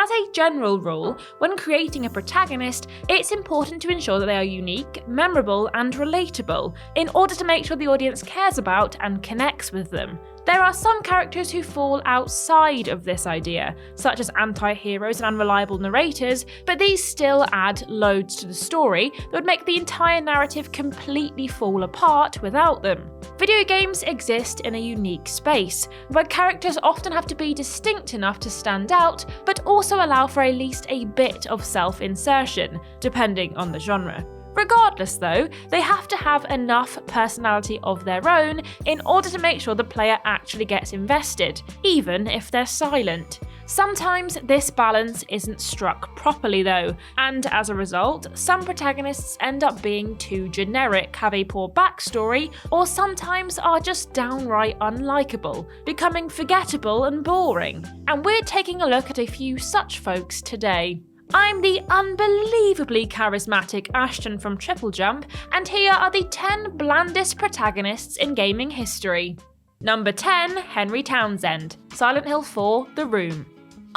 As a general rule, when creating a protagonist, it's important to ensure that they are unique, memorable, and relatable, in order to make sure the audience cares about and connects with them. There are some characters who fall outside of this idea, such as anti-heroes and unreliable narrators, but these still add loads to the story that would make the entire narrative completely fall apart without them. Video games exist in a unique space, where characters often have to be distinct enough to stand out, but also allow for at least a bit of self-insertion, depending on the genre. Regardless though, they have to have enough personality of their own in order to make sure the player actually gets invested, even if they're silent. Sometimes this balance isn't struck properly though, and as a result, some protagonists end up being too generic, have a poor backstory, or sometimes are just downright unlikable, becoming forgettable and boring. And we're taking a look at a few such folks today. I'm the unbelievably charismatic Ashton from TripleJump, and here are the 10 blandest protagonists in gaming history. Number 10, Henry Townshend, Silent Hill 4: The Room.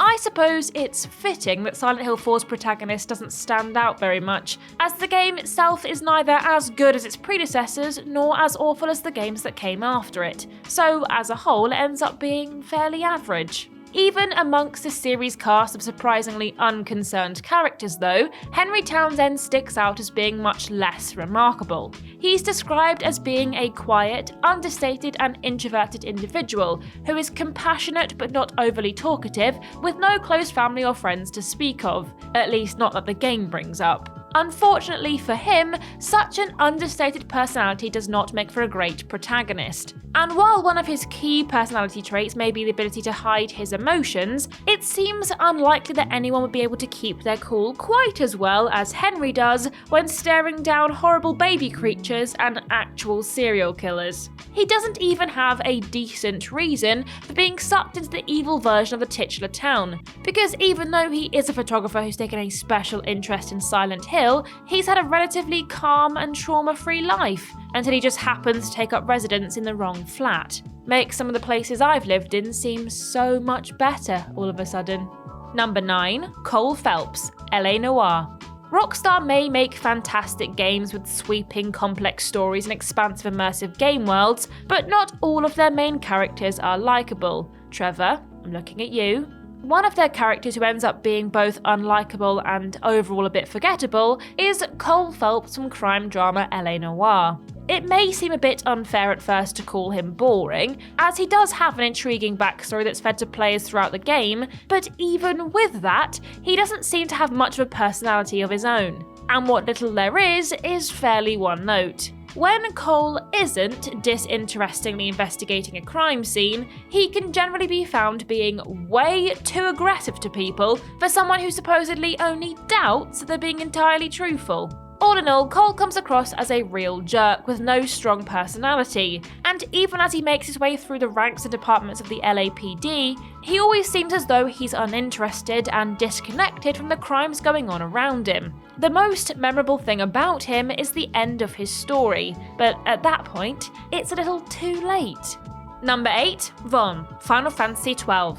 I suppose it's fitting that Silent Hill 4's protagonist doesn't stand out very much, as the game itself is neither as good as its predecessors nor as awful as the games that came after it, so as a whole it ends up being fairly average. Even amongst the series cast of surprisingly unconcerned characters though, Henry Townshend sticks out as being much less remarkable. He's described as being a quiet, understated and introverted individual who is compassionate but not overly talkative, with no close family or friends to speak of, at least not that the game brings up. Unfortunately for him, such an understated personality does not make for a great protagonist. And while one of his key personality traits may be the ability to hide his emotions, it seems unlikely that anyone would be able to keep their cool quite as well as Henry does when staring down horrible baby creatures and actual serial killers. He doesn't even have a decent reason for being sucked into the evil version of the titular town, because even though he is a photographer who's taken a special interest in Silent Hill, he's had a relatively calm and trauma-free life, until he just happens to take up residence in the wrong flat. Makes some of the places I've lived in seem so much better all of a sudden. Number 9, Cole Phelps, LA Noire. Rockstar may make fantastic games with sweeping, complex stories and expansive immersive game worlds, but not all of their main characters are likable. Trevor, I'm looking at you. One of their characters who ends up being both unlikable and overall a bit forgettable is Cole Phelps from crime drama LA Noire. It may seem a bit unfair at first to call him boring, as he does have an intriguing backstory that's fed to players throughout the game, but even with that, he doesn't seem to have much of a personality of his own. And what little there is fairly one note. When Cole isn't disinterestingly investigating a crime scene, he can generally be found being way too aggressive to people for someone who supposedly only doubts that they're being entirely truthful. All in all, Cole comes across as a real jerk with no strong personality, and even as he makes his way through the ranks and departments of the LAPD, he always seems as though he's uninterested and disconnected from the crimes going on around him. The most memorable thing about him is the end of his story, but at that point, it's a little too late. Number 8, Vaughn, Final Fantasy XII.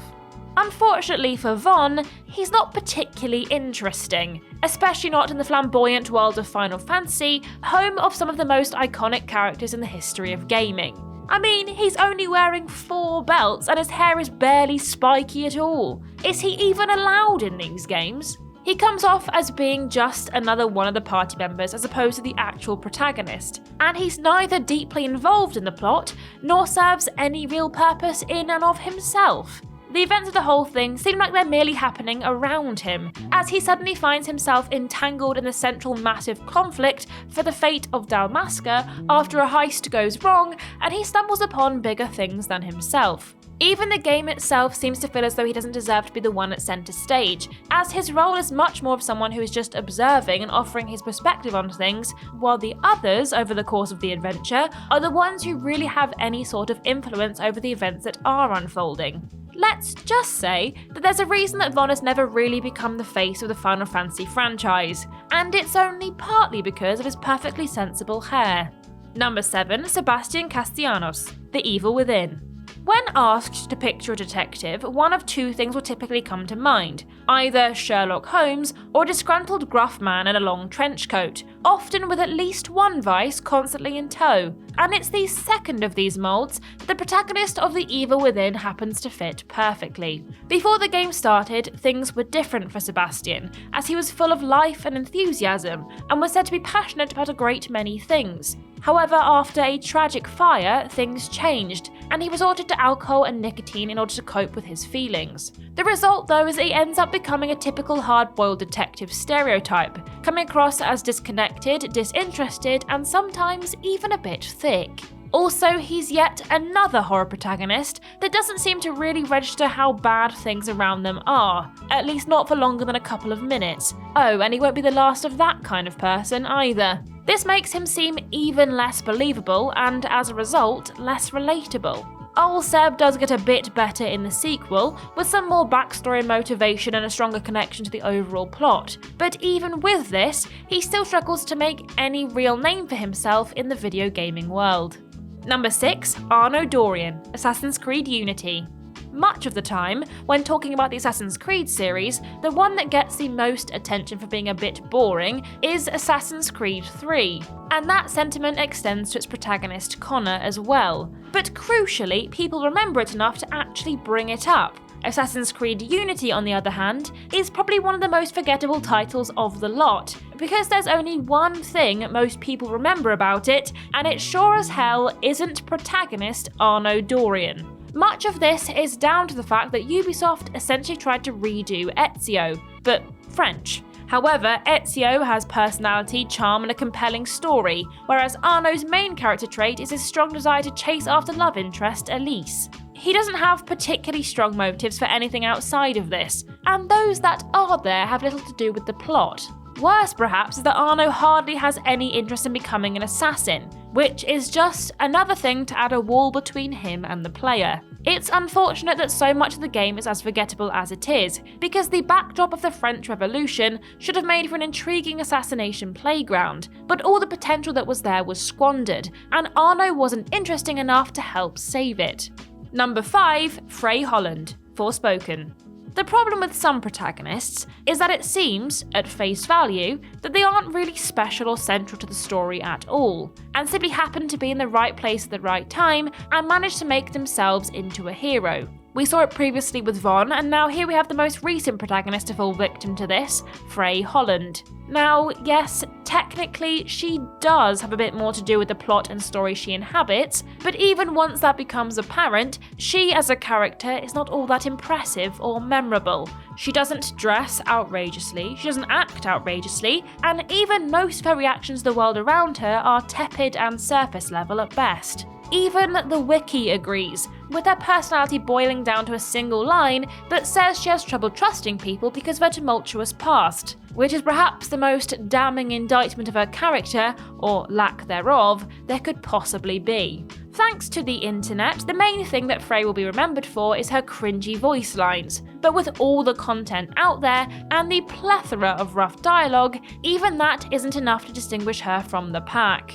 Unfortunately for Vaughn, he's not particularly interesting, especially not in the flamboyant world of Final Fantasy, home of some of the most iconic characters in the history of gaming. I mean, he's only wearing 4 belts and his hair is barely spiky at all. Is he even allowed in these games? He comes off as being just another one of the party members as opposed to the actual protagonist, and he's neither deeply involved in the plot, nor serves any real purpose in and of himself. The events of the whole thing seem like they're merely happening around him, as he suddenly finds himself entangled in the central massive conflict for the fate of Dalmasca after a heist goes wrong and he stumbles upon bigger things than himself. Even the game itself seems to feel as though he doesn't deserve to be the one at centre stage, as his role is much more of someone who is just observing and offering his perspective on things, while the others, over the course of the adventure, are the ones who really have any sort of influence over the events that are unfolding. Let's just say that there's a reason that Vaughn has never really become the face of the Final Fantasy franchise, and it's only partly because of his perfectly sensible hair. Number 7, Sebastian Castellanos, The Evil Within. When asked to picture a detective, one of two things will typically come to mind: either Sherlock Holmes or a disgruntled gruff man in a long trench coat, often with at least one vice constantly in tow. And it's the second of these moulds that the protagonist of The Evil Within happens to fit perfectly. Before the game started, things were different for Sebastian, as he was full of life and enthusiasm, and was said to be passionate about a great many things. However, after a tragic fire, things changed, and he resorted to alcohol and nicotine in order to cope with his feelings. The result, though, is that he ends up becoming a typical hard-boiled detective stereotype, coming across as disconnected, disinterested, and sometimes even a bit thick. Also, he's yet another horror protagonist that doesn't seem to really register how bad things around them are, at least not for longer than a couple of minutes. Oh, and he won't be the last of that kind of person either. This makes him seem even less believable and, as a result, less relatable. Old Seb does get a bit better in the sequel, with some more backstory and motivation and a stronger connection to the overall plot, but even with this, he still struggles to make any real name for himself in the video gaming world. Number 6. Arno Dorian, Assassin's Creed Unity. Much of the time, when talking about the Assassin's Creed series, the one that gets the most attention for being a bit boring is Assassin's Creed 3, and that sentiment extends to its protagonist Connor as well. But crucially, people remember it enough to actually bring it up. Assassin's Creed Unity, on the other hand, is probably one of the most forgettable titles of the lot, because there's only one thing most people remember about it, and it sure as hell isn't protagonist Arno Dorian. Much of this is down to the fact that Ubisoft essentially tried to redo Ezio, but French. However, Ezio has personality, charm, and a compelling story, whereas Arno's main character trait is his strong desire to chase after love interest Elise. He doesn't have particularly strong motives for anything outside of this, and those that are there have little to do with the plot. Worse, perhaps, is that Arno hardly has any interest in becoming an assassin, which is just another thing to add a wall between him and the player. It's unfortunate that so much of the game is as forgettable as it is, because the backdrop of the French Revolution should have made for an intriguing assassination playground, but all the potential that was there was squandered, and Arno wasn't interesting enough to help save it. Number 5. Frey Holland, Forspoken. The problem with some protagonists is that it seems, at face value, that they aren't really special or central to the story at all, and simply happen to be in the right place at the right time and manage to make themselves into a hero. We saw it previously with Von, and now here we have the most recent protagonist to fall victim to this, Frey Holland. Now, yes, technically she does have a bit more to do with the plot and story she inhabits, but even once that becomes apparent, she as a character is not all that impressive or memorable. She doesn't dress outrageously, she doesn't act outrageously, and even most of her reactions to the world around her are tepid and surface level at best. Even the wiki agrees, with her personality boiling down to a single line that says she has trouble trusting people because of her tumultuous past, which is perhaps the most damning indictment of her character, or lack thereof, there could possibly be. Thanks to the internet, the main thing that Frey will be remembered for is her cringy voice lines, but with all the content out there and the plethora of rough dialogue, even that isn't enough to distinguish her from the pack.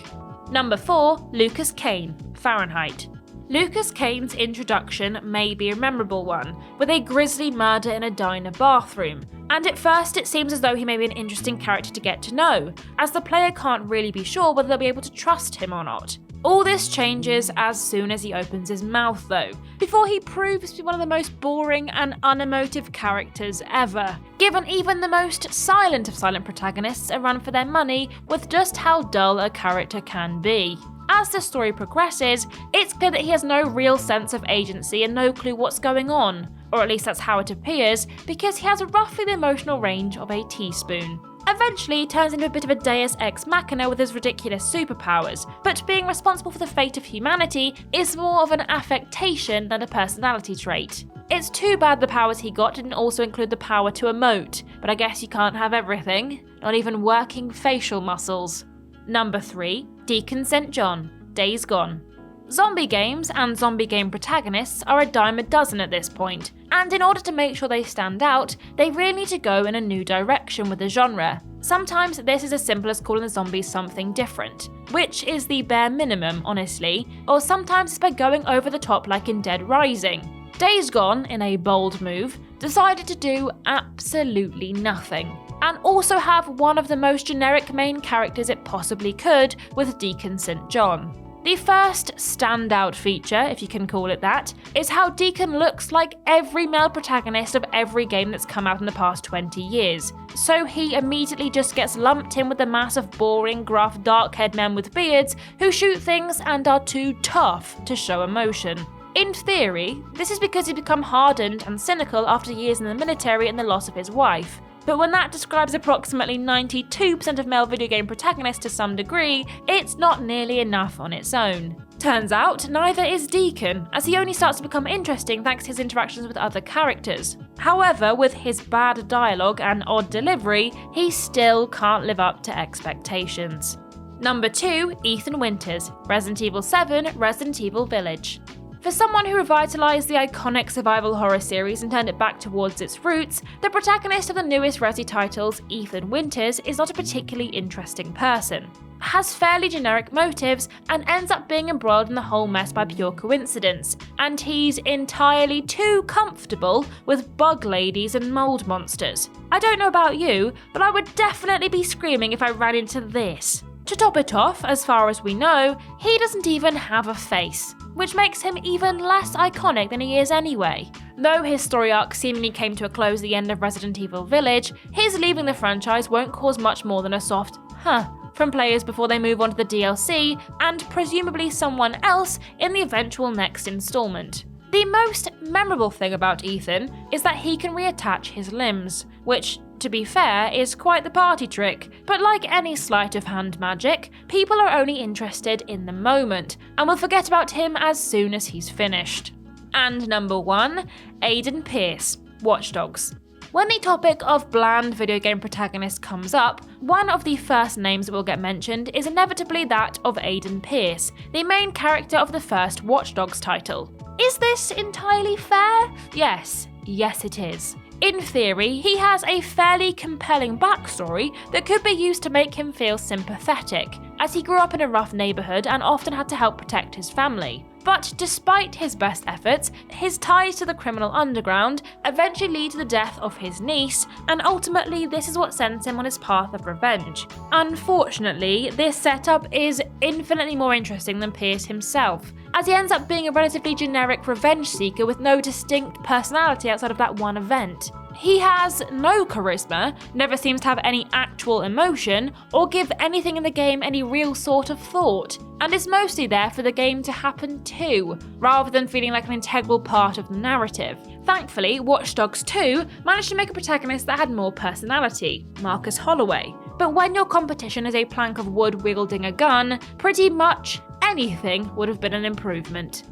Number 4. Lucas Kane, Fahrenheit. Lucas Kane's introduction may be a memorable one, with a grisly murder in a diner bathroom, and at first it seems as though he may be an interesting character to get to know, as the player can't really be sure whether they'll be able to trust him or not. All this changes as soon as he opens his mouth though, before he proves to be one of the most boring and unemotive characters ever, given even the most silent of silent protagonists a run for their money with just how dull a character can be. As the story progresses, it's clear that he has no real sense of agency and no clue what's going on, or at least that's how it appears, because he has roughly the emotional range of a teaspoon. Eventually, he turns into a bit of a deus ex machina with his ridiculous superpowers, but being responsible for the fate of humanity is more of an affectation than a personality trait. It's too bad the powers he got didn't also include the power to emote, but I guess you can't have everything, not even working facial muscles. Number 3. Deacon St. John, Days Gone. Zombie games and zombie game protagonists are a dime a dozen at this point, and in order to make sure they stand out, they really need to go in a new direction with the genre. Sometimes this is as simple as calling the zombies something different, which is the bare minimum, honestly, or sometimes it's by going over the top like in Dead Rising. Days Gone, in a bold move, decided to do absolutely nothing, and also have one of the most generic main characters it possibly could with Deacon St. John. The first standout feature, if you can call it that, is how Deacon looks like every male protagonist of every game that's come out in the past 20 years. So he immediately just gets lumped in with the mass of boring, gruff, dark-haired men with beards who shoot things and are too tough to show emotion. In theory, this is because he's become hardened and cynical after years in the military and the loss of his wife. But when that describes approximately 92% of male video game protagonists to some degree, it's not nearly enough on its own. Turns out, neither is Deacon, as he only starts to become interesting thanks to his interactions with other characters. However, with his bad dialogue and odd delivery, he still can't live up to expectations. Number 2, Ethan Winters, Resident Evil 7, Resident Evil Village. For someone who revitalised the iconic survival horror series and turned it back towards its roots, the protagonist of the newest Resi titles, Ethan Winters, is not a particularly interesting person. Has fairly generic motives and ends up being embroiled in the whole mess by pure coincidence, and he's entirely too comfortable with bug ladies and mould monsters. I don't know about you, but I would definitely be screaming if I ran into this. To top it off, as far as we know, he doesn't even have a face, which makes him even less iconic than he is anyway. Though his story arc seemingly came to a close at the end of Resident Evil Village, his leaving the franchise won't cause much more than a soft "huh" from players before they move on to the DLC, and presumably someone else in the eventual next installment. The most memorable thing about Ethan is that he can reattach his limbs, which, to be fair, is quite the party trick, but like any sleight of hand magic, people are only interested in the moment, and will forget about him as soon as he's finished. And number 1, Aiden Pearce, Watch Dogs. When the topic of bland video game protagonists comes up, one of the first names that will get mentioned is inevitably that of Aiden Pearce, the main character of the first Watch Dogs title. Is this entirely fair? Yes it is. In theory, he has a fairly compelling backstory that could be used to make him feel sympathetic, as he grew up in a rough neighbourhood and often had to help protect his family. But despite his best efforts, his ties to the criminal underground eventually lead to the death of his niece, and ultimately this is what sends him on his path of revenge. Unfortunately, this setup is infinitely more interesting than Pearce himself, as he ends up being a relatively generic revenge seeker with no distinct personality outside of that one event. He has no charisma, never seems to have any actual emotion, or give anything in the game any real sort of thought, and is mostly there for the game to happen to, rather than feeling like an integral part of the narrative. Thankfully, Watch Dogs 2 managed to make a protagonist that had more personality, Marcus Holloway. But when your competition is a plank of wood wielding a gun, pretty much anything would have been an improvement.